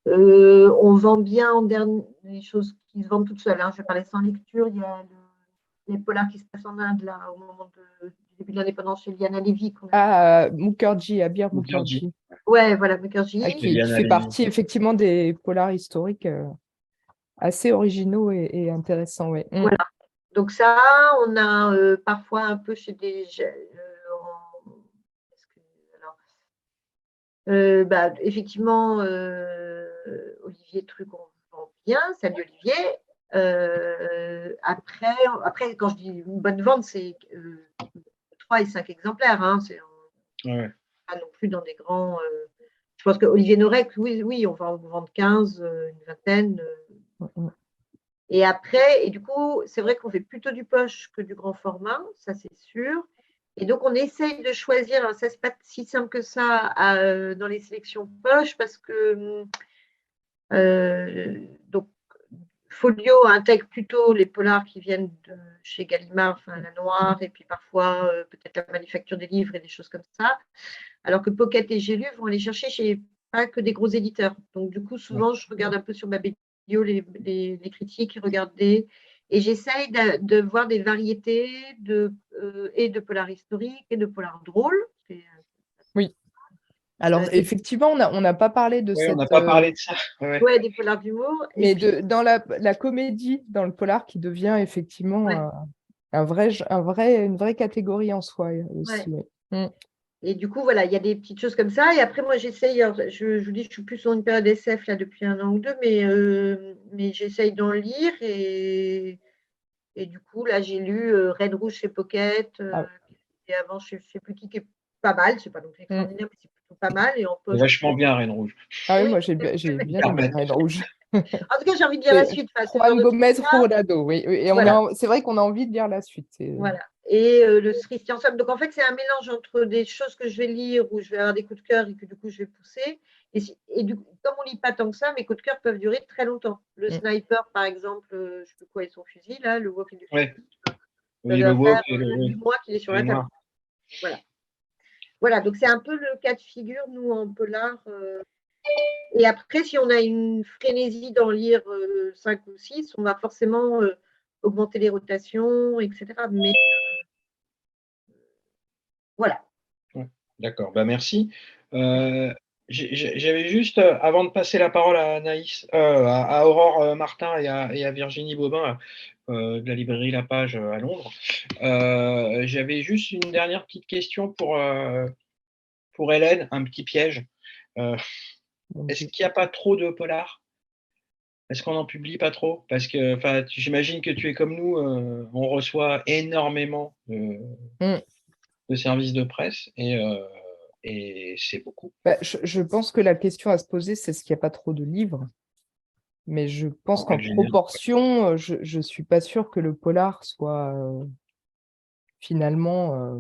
On vend bien en dernier les choses qui se vendent toutes seules. Hein. Je vais parler sans lecture. Il y a les polars qui se passent en Inde, là, au moment du début de l'indépendance, chez Liana Levy. Mukherjee, Abir Mukherjee. Ouais, voilà, Mukherjee. Qui fait partie effectivement des polars historiques assez originaux et intéressants. Ouais. Voilà. Donc ça, on a parfois un peu chez des... effectivement, Olivier Truc, on vend bien. Salut Olivier. Après, quand je dis une bonne vente, c'est 3 et 5 exemplaires. Hein, c'est pas non plus dans des grands... je pense qu'Olivier Norek, oui, on va en vendre 15, une vingtaine. Et après, et du coup, c'est vrai qu'on fait plutôt du poche que du grand format, ça c'est sûr. Et donc, on essaye de choisir, alors ça, c'est pas si simple que ça dans les sélections poche, parce que donc, Folio intègre plutôt les polars qui viennent de chez Gallimard, enfin la Noire, et puis parfois peut-être la Manufacture des livres et des choses comme ça. Alors que Pocket et J'ai lu vont aller chercher chez pas que des gros éditeurs. Donc, du coup, souvent, je regarde un peu sur ma bio les critiques, regarder. Et j'essaye de voir des variétés et de polar historique et de polar drôle. Oui. Alors, effectivement, on n'a pas parlé de on n'a pas parlé de ça. Ouais, des polars d'humour. Mais dans la comédie, dans le polar, qui devient effectivement une vraie catégorie en soi aussi. Ouais. Et du coup, voilà, il y a des petites choses comme ça. Et après, moi, j'essaye, je vous dis, je suis plus sur une période SF là depuis 1 an ou 2, mais j'essaye d'en lire. Et du coup, là, j'ai lu Red Rouge chez Pocket. Et avant, je ne sais plus qui est pas mal. C'est pas donc extraordinaire, mais c'est plutôt pas mal. Et C'est vachement bien, Red Rouge. Ah oui, moi, j'ai bien aimé Red Rouge. En tout cas, j'ai envie de lire la suite. Enfin, Juan Gomez Jurado, oui. Et Voilà. c'est vrai qu'on a envie de lire la suite. Voilà. Et le Sriti ensemble. Donc, en fait, c'est un mélange entre des choses que je vais lire où je vais avoir des coups de cœur et que du coup, je vais pousser. Et du coup, comme on lit pas tant que ça, mes coups de cœur peuvent durer très longtemps. Le Sniper, par exemple, je ne sais plus quoi est son fusil, là, le Walk et du fusil. Oui, Ça le doit Wok faire et le 8 mois qu'il est sur la table. Voilà. Voilà, donc c'est un peu le cas de figure, nous, en polar. Et après, si on a une frénésie d'en lire 5 ou 6, on va forcément augmenter les rotations, etc. Mais voilà. Ouais, d'accord, bah, merci. J'avais juste, avant de passer la parole à Anaïs, à Aurore Martin et à Virginie Bobin, de la librairie La Page à Londres, j'avais juste une dernière petite question pour Hélène, un petit piège. Est-ce qu'il n'y a pas trop de polars? Est-ce qu'on n'en publie pas trop? Parce que j'imagine que tu es comme nous, on reçoit énormément de services de presse et c'est beaucoup. Bah, je pense que la question à se poser, c'est est-ce qu'il n'y a pas trop de livres? Mais je pense qu'en proportion, je ne suis pas sûre que le polar soit finalement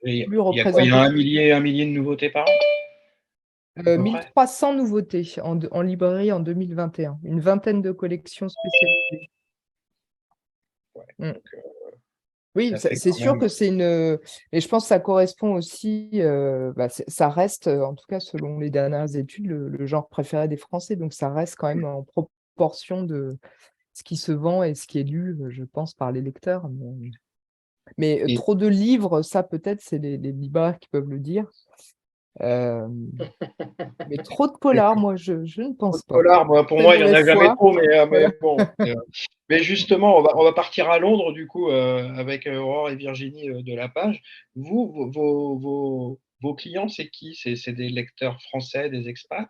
plus représenté. Il y a un millier de nouveautés par an? 1300 nouveautés en librairie en 2021, une vingtaine de collections spécialisées. Oui, c'est sûr que c'est une… Et je pense que ça correspond aussi, ça reste, en tout cas selon les dernières études, le genre préféré des Français. Donc ça reste quand même en proportion de ce qui se vend et ce qui est lu, je pense, par les lecteurs. Mais trop de livres, ça peut-être, c'est les libraires qui peuvent le dire. Mais trop de polars, moi, je ne pense pas. Polars, pour moi, il n'y en a jamais trop, mais bon. Mais justement, on va partir à Londres, du coup, avec Aurore et Virginie de La Page. Vous, vos clients, c'est qui? C'est des lecteurs français, des expats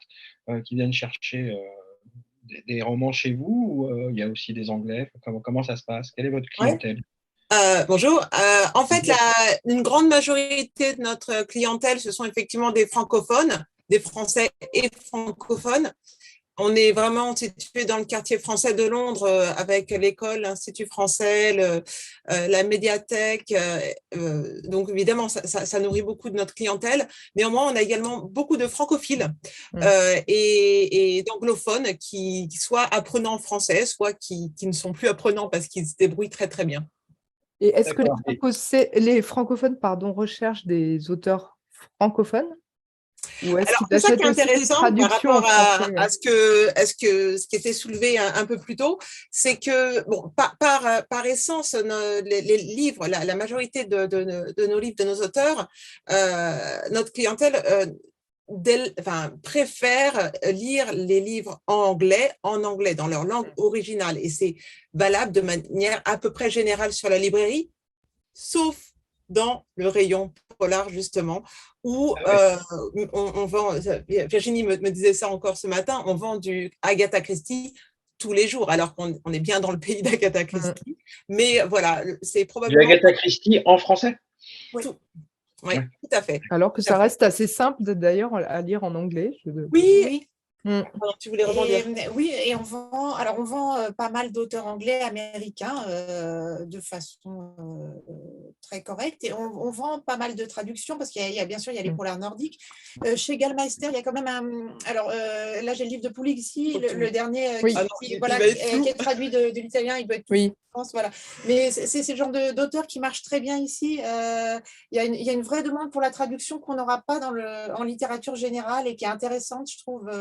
qui viennent chercher des romans chez vous, ou il y a aussi des Anglais? Comment ça se passe? Quelle est votre clientèle? Bonjour. En fait, une grande majorité de notre clientèle, ce sont effectivement des francophones, des Français et francophones. On est vraiment situé dans le quartier français de Londres avec l'école, l'Institut français, la médiathèque. Donc, évidemment, ça nourrit beaucoup de notre clientèle. Néanmoins, on a également beaucoup de francophiles et d'anglophones qui soit apprenant français, soit qui ne sont plus apprenants parce qu'ils se débrouillent très, très bien. Et est-ce que les francophones recherchent des auteurs francophones? Ou est-ce qu'ils c'est ça achètent qui est aussi des intéressant par traductions rapport en français? à ce qui était soulevé un peu plus tôt, c'est que, bon, par essence, les livres, la majorité de nos livres, de nos auteurs, notre clientèle préfère lire les livres en anglais, dans leur langue originale. Et c'est valable de manière à peu près générale sur la librairie, sauf dans le rayon polar, justement, où on vend, Virginie me disait ça encore ce matin, on vend du Agatha Christie tous les jours, alors qu'on est bien dans le pays d'Agatha Christie. Mais voilà, c'est probablement… Du Agatha Christie en français? Oui, tout à fait. Alors que ça reste assez simple d'ailleurs à lire en anglais. Oui. Alors, tu voulais rebondir. Oui, et on vend pas mal d'auteurs anglais américains de façon très correcte, et on vend pas mal de traductions parce qu'il y a bien sûr il y a les polars nordiques. Chez Gallmeister, il y a quand même là j'ai le livre de Poulig ici, le dernier qui est traduit de l'italien, il doit être tout France, voilà. Mais c'est le genre d'auteur qui marche très bien ici. Il y a une vraie demande pour la traduction qu'on n'aura pas en littérature générale et qui est intéressante, je trouve.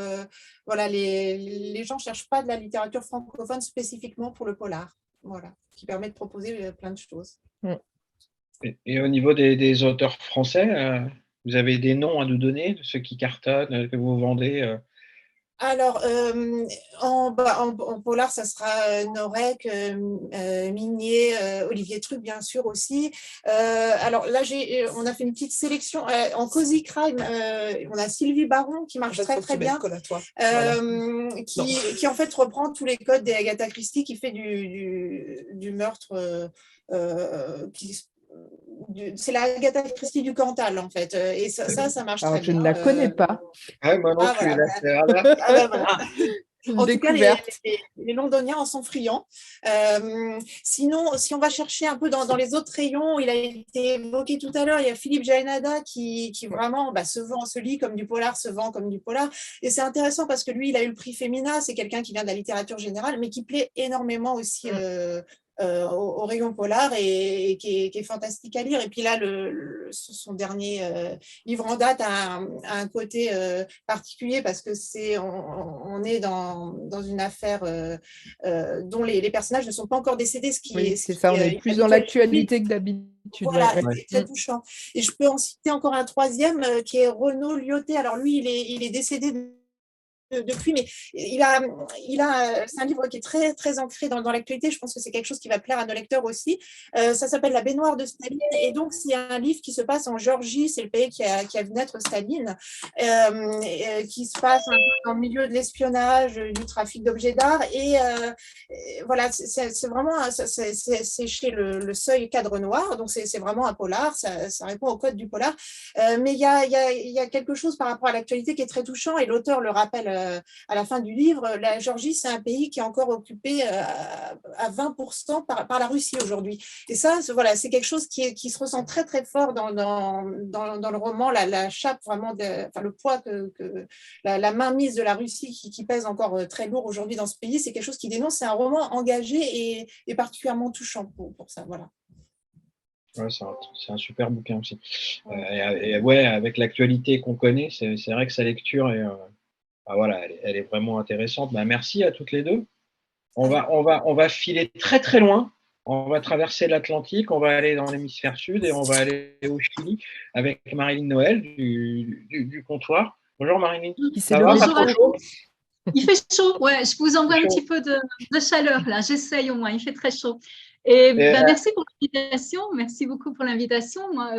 Voilà, les gens ne cherchent pas de la littérature francophone spécifiquement pour le polar, voilà, qui permet de proposer plein de choses. Et au niveau des auteurs français, vous avez des noms à nous donner de ceux qui cartonnent, que vous vendez? Alors, en polar, ça sera Norek, Minier, Olivier Truc, bien sûr aussi. Alors là, on a fait une petite sélection. En Cozy Crime, on a Sylvie Baron qui marche très, très bien, qui en fait reprend tous les codes des Agatha Christie, qui fait du meurtre c'est la Agatha Christie du Cantal, en fait. Et ça marche Alors, très je bien. ne la connais pas. Ah, moi non Ah, plus. voilà. Là, Ah, ben voilà. Une En tout cas, découverte. les Londoniens en sont friands. Sinon, si on va chercher un peu dans les autres rayons, il a été évoqué tout à l'heure, il y a Philippe Jaénada qui vraiment se lit comme du polar, se vend comme du polar. Et c'est intéressant parce que lui, il a eu le prix Femina, c'est quelqu'un qui vient de la littérature générale, mais qui plaît énormément aussi au rayon polar et qui est fantastique à lire. Et puis là, son dernier livre en date a un côté particulier parce que on est dans une affaire dont les personnages ne sont pas encore décédés, C'est ça, on est plus dans l'actualité que d'habitude. Voilà, c'est très touchant. Et je peux en citer encore un troisième qui est Renaud Lyoté. Alors lui, il est décédé depuis, mais c'est un livre qui est très, très ancré dans l'actualité. Je pense que c'est quelque chose qui va plaire à nos lecteurs aussi. Ça s'appelle La baignoire de Staline. Et donc, c'est un livre qui se passe en Géorgie. C'est le pays qui a vu naître Staline, qui se passe un peu dans le milieu de l'espionnage, du trafic d'objets d'art. Et voilà, c'est vraiment, c'est chez le Seuil Cadre Noir. Donc, c'est vraiment un polar. Ça répond au code du polar. Mais il y a quelque chose par rapport à l'actualité qui est très touchant. Et l'auteur le rappelle à la fin du livre, la Géorgie, c'est un pays qui est encore occupé à 20% par la Russie aujourd'hui. Et ça, voilà, c'est quelque chose qui se ressent très, très fort dans le roman, la chape vraiment, le poids la mainmise de la Russie qui pèse encore très lourd aujourd'hui dans ce pays, c'est quelque chose qui dénonce. C'est un roman engagé et particulièrement touchant pour ça. Voilà. Ouais, c'est un super bouquin aussi. Et ouais, avec l'actualité qu'on connaît, c'est vrai que sa lecture est... voilà, elle est vraiment intéressante. Merci à toutes les deux. On va filer très très loin. On va traverser l'Atlantique, on va aller dans l'hémisphère sud et on va aller au Chili avec Marilyn Noël du comptoir. Bonjour Marilyn. Ça va, pas trop chaud ? Il fait chaud, ouais. Je vous envoie un petit peu de chaleur là. J'essaye au moins. Il fait très chaud. Merci pour l'invitation. Merci beaucoup pour l'invitation. Moi,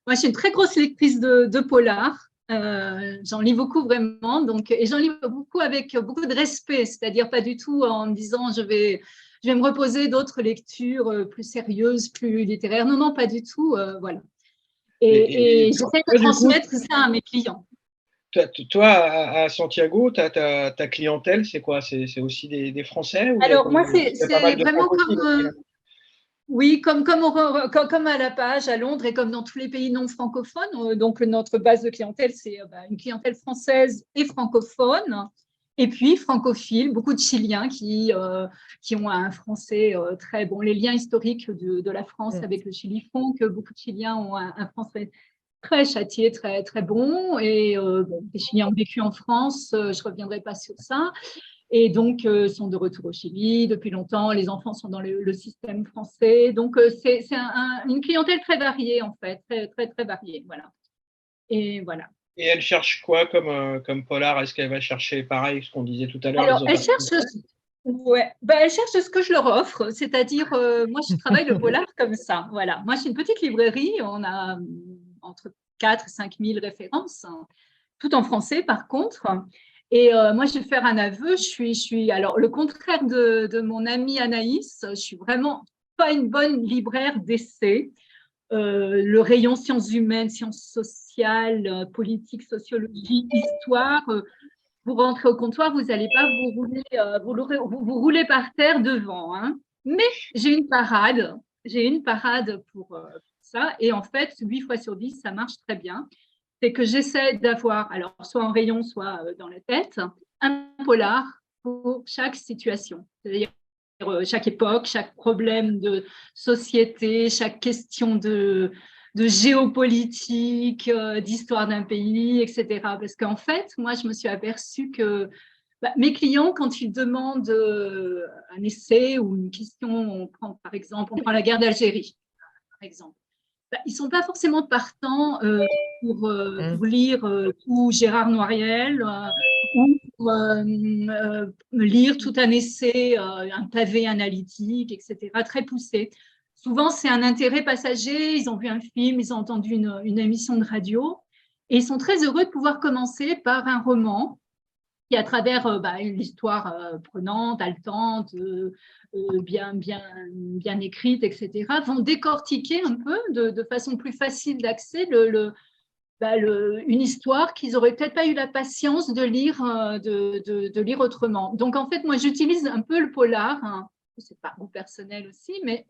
je suis une très grosse lectrice de polar. J'en lis beaucoup vraiment, et j'en lis beaucoup avec beaucoup de respect, c'est-à-dire pas du tout en me disant je vais me reposer d'autres lectures plus sérieuses, plus littéraires. Non, pas du tout. Voilà. Et j'essaie de transmettre ça à mes clients. Toi, à Santiago, ta clientèle, c'est quoi? C'est aussi des Français ou Alors, moi, c'est vraiment comme… Oui, comme à La Page, à Londres et comme dans tous les pays non francophones. Donc, notre base de clientèle, c'est une clientèle française et francophone. Et puis, francophile, beaucoup de Chiliens qui ont un français très bon. Les liens historiques de la France avec le Chili font que beaucoup de Chiliens ont un français très châtié, très, très bon. Et les Chiliens ont vécu en France, je ne reviendrai pas sur ça. Et donc, sont de retour au Chili depuis longtemps. Les enfants sont dans le système français. Donc, c'est une clientèle très variée, en fait, très, très, très variée. Voilà. Et voilà. Et elle cherche quoi comme polar? Est-ce qu'elle va chercher pareil, ce qu'on disait tout à l'heure? Alors, elle cherche ce que je leur offre. C'est-à-dire, moi, je travaille le polar comme ça. Voilà. Moi, je suis une petite librairie. On a entre 4 et 5 000 références, tout en français, par contre. Et moi, je vais faire un aveu, je suis alors le contraire de mon amie Anaïs, je suis vraiment pas une bonne libraire d'essais. Le rayon sciences humaines, sciences sociales, politique, sociologie, histoire, vous rentrez au comptoir, vous n'allez pas vous rouler par terre devant. Hein. Mais j'ai une parade pour ça. Et en fait, 8 fois sur 10, ça marche très bien. C'est que j'essaie d'avoir, alors soit en rayon, soit dans la tête, un polar pour chaque situation. C'est-à-dire chaque époque, chaque problème de société, chaque question de géopolitique, d'histoire d'un pays, etc. Parce qu'en fait, moi, je me suis aperçue que mes clients, quand ils demandent un essai ou une question, on prend la guerre d'Algérie, par exemple. Ils ne sont pas forcément partants pour lire tout Gérard Noiriel ou pour lire tout un essai, un pavé analytique, etc., très poussé. Souvent, c'est un intérêt passager, ils ont vu un film, ils ont entendu une émission de radio et ils sont très heureux de pouvoir commencer par un roman qui, à travers l'histoire prenante, haletante, bien écrite, etc., vont décortiquer un peu de façon plus facile d'accès une histoire qu'ils n'auraient peut-être pas eu la patience de lire, de lire autrement. Donc, en fait, moi, j'utilise un peu le polar, hein, c'est pas goût personnel aussi, mais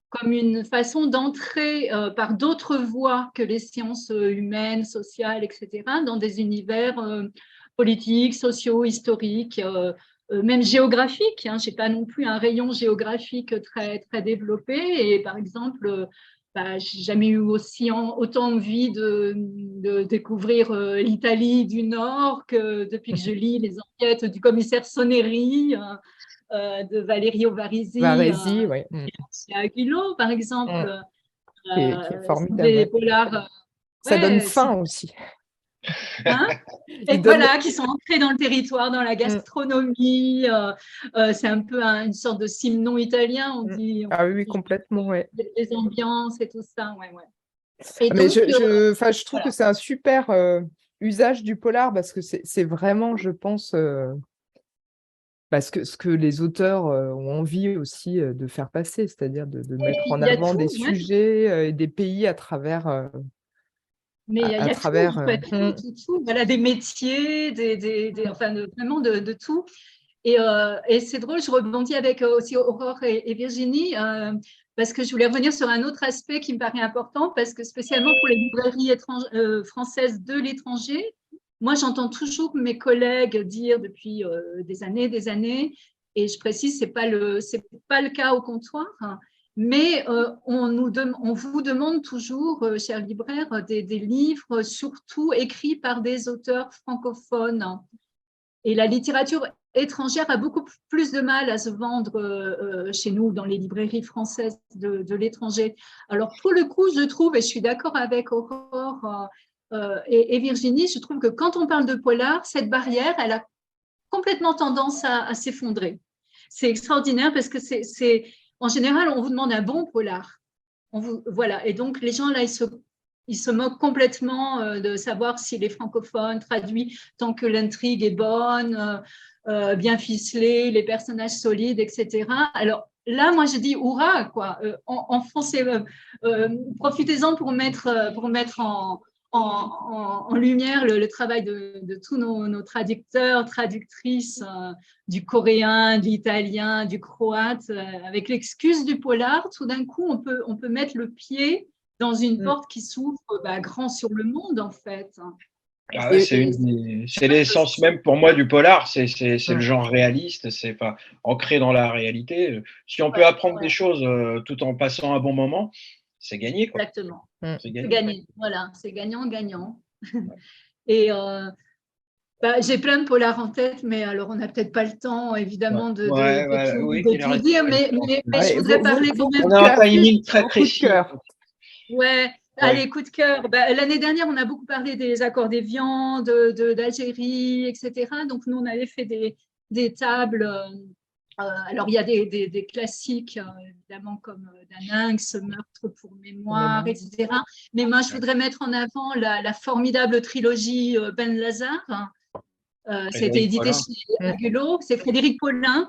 comme une façon d'entrer par d'autres voies que les sciences humaines, sociales, etc., dans des univers politiques, sociaux, historiques, même géographiques. Hein. Je n'ai pas non plus un rayon géographique très, très développé. Et par exemple, j'ai jamais eu autant envie de découvrir l'Italie du Nord que depuis que je lis les enquêtes du commissaire Soneri, de Valerio Varisi, Varese, oui. chez Aguilo, par exemple. Qui est formidable. Des Ouais. polars. Ça donne faim aussi. Hein, et voilà, qui sont ancrés dans le territoire, dans la gastronomie. C'est un peu une sorte de simnon italien, on dit. Ah oui, complètement, ouais. Les ambiances et tout ça, ouais. Et mais donc, je trouve voilà. que c'est un super usage du polar parce que c'est vraiment, je pense, parce que ce que les auteurs ont envie aussi de faire passer, c'est-à-dire de mettre en avant des sujets et des pays à travers. Mais il y a tout, en fait, tout. Voilà, des métiers, vraiment de tout. Et c'est drôle, je rebondis avec aussi Aurore et Virginie, parce que je voulais revenir sur un autre aspect qui me paraît important, parce que spécialement pour les librairies françaises de l'étranger, moi j'entends toujours mes collègues dire depuis des années, et je précise, c'est pas le cas au comptoir, hein, mais on vous demande toujours, chers libraires, des livres surtout écrits par des auteurs francophones. Et la littérature étrangère a beaucoup plus de mal à se vendre chez nous, dans les librairies françaises de l'étranger. Alors, pour le coup, je trouve, et je suis d'accord avec Aurore et Virginie, je trouve que quand on parle de polar, cette barrière, elle a complètement tendance à s'effondrer. C'est extraordinaire parce que en général, on vous demande un bon polar. Voilà. Et donc, les gens, là, ils se moquent complètement de savoir si les francophones traduisent tant que l'intrigue est bonne, bien ficelée, les personnages solides, etc. Alors là, moi, je dis hurrah, quoi. En français, profitez-en pour mettre en lumière le travail de tous nos traducteurs, traductrices du coréen, de l'italien, du croate. Avec l'excuse du polar, tout d'un coup, on peut mettre le pied dans une porte qui s'ouvre grand sur le monde, en fait. Ah ouais, c'est l'essence même pour moi du polar, c'est le genre réaliste, c'est ancré dans la réalité. Si on peut apprendre des choses tout en passant un bon moment, c'est gagné, quoi. Exactement. C'est gagné. Voilà, c'est gagnant-gagnant. Et j'ai plein de polars en tête, mais alors on n'a peut-être pas le temps, évidemment, de tout dire, mais je voudrais parler quand même. On a un timing très précis. Ouais. Allez, coup de cœur. L'année dernière, on a beaucoup parlé des accords d'Évian, d'Algérie, etc. Donc, nous, on avait fait des tables. Alors, il y a des classiques, évidemment, comme Daninx, Meurtre pour mémoire, etc. Mais moi, je voudrais mettre en avant la formidable trilogie Ben Lazare. C'était édité chez Aguilo. C'est Frédéric Paulin.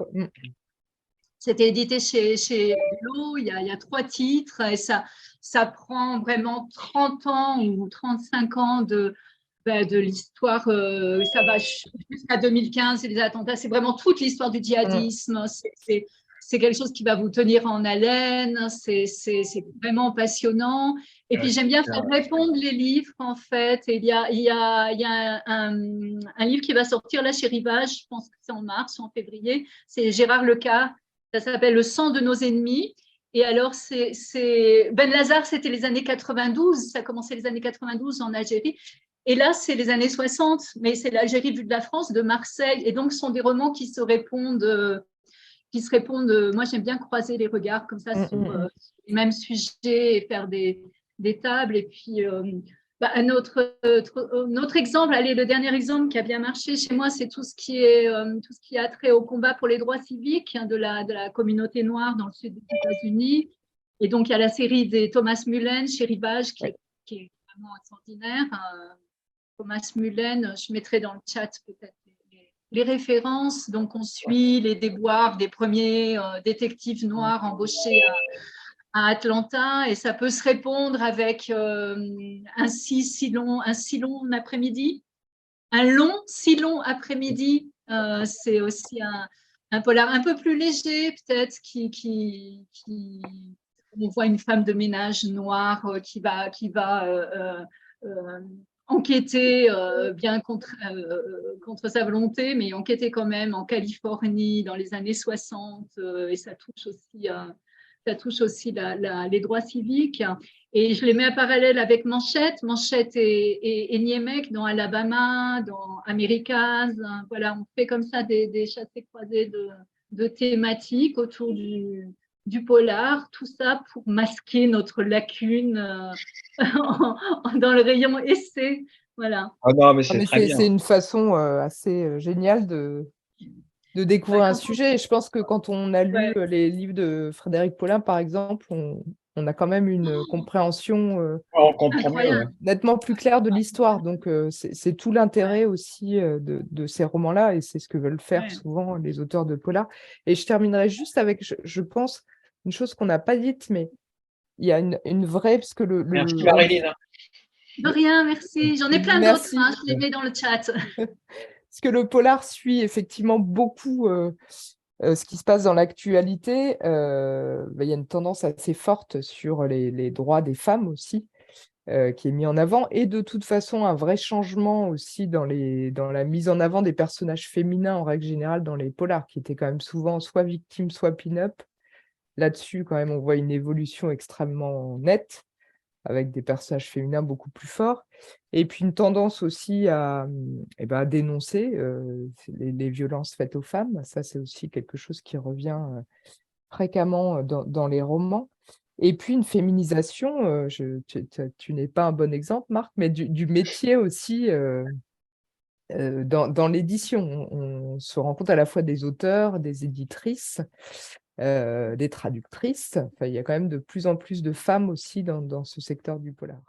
C'était édité chez Aguilo. Il y a 3 titres et ça prend vraiment 30 ans ou 35 ans de l'histoire. Ça va jusqu'à 2015 et les attentats. C'est vraiment toute l'histoire du djihadisme. C'est quelque chose qui va vous tenir en haleine. C'est vraiment passionnant. Et puis, j'aime bien faire répondre les livres, en fait. Et il y a un livre qui va sortir là chez Rivage, je pense que c'est en mars ou en février. C'est Gérard Lecat. Ça s'appelle Le sang de nos ennemis. Et alors, Ben Lazare, c'était les années 92. Ça a commencé les années 92 en Algérie. Et là, c'est les années 60, mais c'est l'Algérie vue de la France, de Marseille. Et donc, ce sont des romans qui se répondent. Moi, j'aime bien croiser les regards comme ça sur les mêmes sujets et faire des tables. Et puis, un autre exemple, allez, le dernier exemple qui a bien marché chez moi, c'est tout ce qui a trait au combat pour les droits civiques de la communauté noire dans le sud des États-Unis. Et donc, il y a la série des Thomas Mullen chez Rivage qui est vraiment extraordinaire. Thomas Mullen, je mettrai dans le chat peut-être les références. Donc, on suit les déboires des premiers détectives noirs embauchés à Atlanta, et ça peut se répondre avec un si long après-midi. Un long, si long après-midi, c'est aussi un polar un peu plus léger, peut-être, on voit une femme de ménage noire qui va enquêter bien contre sa volonté, mais enquêter quand même en Californie dans les années 60, et ça touche aussi les droits civiques. Et je les mets à parallèle avec Manchette et Niemek dans Alabama, dans Americas. Voilà, on fait comme ça des chassés-croisés de thématiques autour du polar, tout ça pour masquer notre lacune dans le rayon essai. Voilà. Ah non, mais c'est Mais très bien. c'est une façon assez géniale de découvrir un sujet. Et je pense que quand on a lu les livres de Frédéric Paulin, par exemple, on a quand même une compréhension On comprend mieux. Incroyable. nettement plus claire de l'histoire. Donc, c'est tout l'intérêt aussi de ces romans-là, et c'est ce que veulent faire souvent les auteurs de polar. Et je terminerai juste avec, je pense, une chose qu'on n'a pas dite, mais il y a une vraie, parce que Merci Marilyn. De rien, merci. J'en ai plein d'autres, je les mets dans le chat. Parce que le polar suit effectivement beaucoup ce qui se passe dans l'actualité. Il y a une tendance assez forte sur les droits des femmes aussi, qui est mis en avant, et de toute façon un vrai changement aussi dans la mise en avant des personnages féminins en règle générale dans les polars, qui étaient quand même souvent soit victimes, soit pin-up. Là-dessus, quand même, on voit une évolution extrêmement nette, avec des personnages féminins beaucoup plus forts, et puis une tendance aussi à dénoncer les violences faites aux femmes. Ça, c'est aussi quelque chose qui revient fréquemment dans les romans. Et puis une féminisation, tu n'es pas un bon exemple, Marc, mais du métier aussi dans l'édition. On se rend compte à la fois des auteurs, des éditrices, des traductrices. Enfin, il y a quand même de plus en plus de femmes aussi dans ce secteur du polar.